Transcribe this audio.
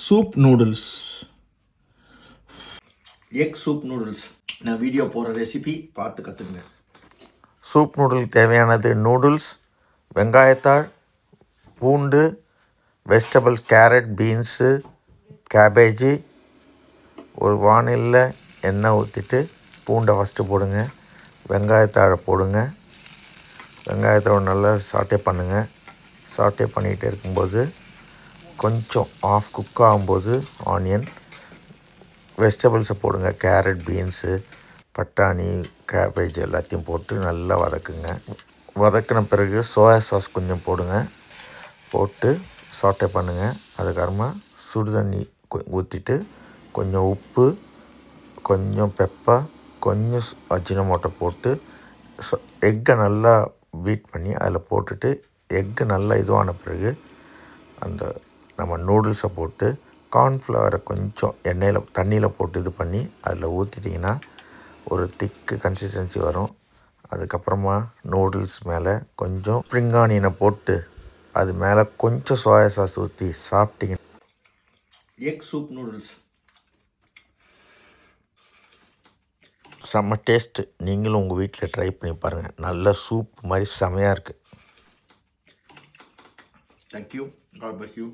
Soup noodles, egg soup noodles. நான் video போகிற recipe பார்த்து கற்றுக்குங்க. சூப் நூடுலுக்கு தேவையானது நூடுல்ஸ், வெங்காயத்தாள், பூண்டு, வெஜிடபிள்ஸ் கேரட், பீன்ஸு, கேபேஜு. ஒரு வானிலில் எண்ணெய் ஊற்றிட்டு பூண்டை ஃபஸ்ட்டு போடுங்க, வெங்காயத்தாழை போடுங்க. வெங்காயத்தோட நல்லா சாட்டே பண்ணுங்கள். சாட்டே பண்ணிகிட்டே இருக்கும்போது கொஞ்சம் ஆஃப் குக் ஆகும்போது ஆனியன், வெஜிடபிள்ஸை போடுங்க. கேரட், பீன்ஸு, பட்டாணி, கேபேஜ் எல்லாத்தையும் போட்டு நல்லா வதக்குங்க. வதக்கின பிறகு சோயா சாஸ் கொஞ்சம் போடுங்க. போட்டு சாட்டே பண்ணுங்கள். அதுக்கப்புறமா சுடு தண்ணி ஊற்றிட்டு கொஞ்சம் உப்பு, கொஞ்சம் பெப்பர், கொஞ்சம் அஜினமோட்டோ போட்டு எக்கை நல்லா பீட் பண்ணி அதில் போட்டுட்டு எக்கு நல்லா இதுவான பிறகு அந்த நம்ம நூடுல்ஸை போட்டு கார்ன்ஃப்ளவரை கொஞ்சம் தண்ணியில் போட்டு இது பண்ணி அதில் ஊற்றிட்டிங்கன்னா ஒரு திக்கு கன்சிஸ்டன்சி வரும். அதுக்கப்புறமா நூடுல்ஸ் மேலே கொஞ்சம் ஸ்ப்ரிங் ஆனியனை போட்டு அது மேலே கொஞ்சம் சோயா சாஸ் ஊற்றி சாப்பிட்டீங்க. எக் சூப் நூடுல்ஸ் செம்ம டேஸ்ட்டு. நீங்களும் உங்கள் வீட்டில் ட்ரை பண்ணி பாருங்கள். நல்ல சூப் மாதிரி செமையாக இருக்குது. தேங்க்யூ. God bless you.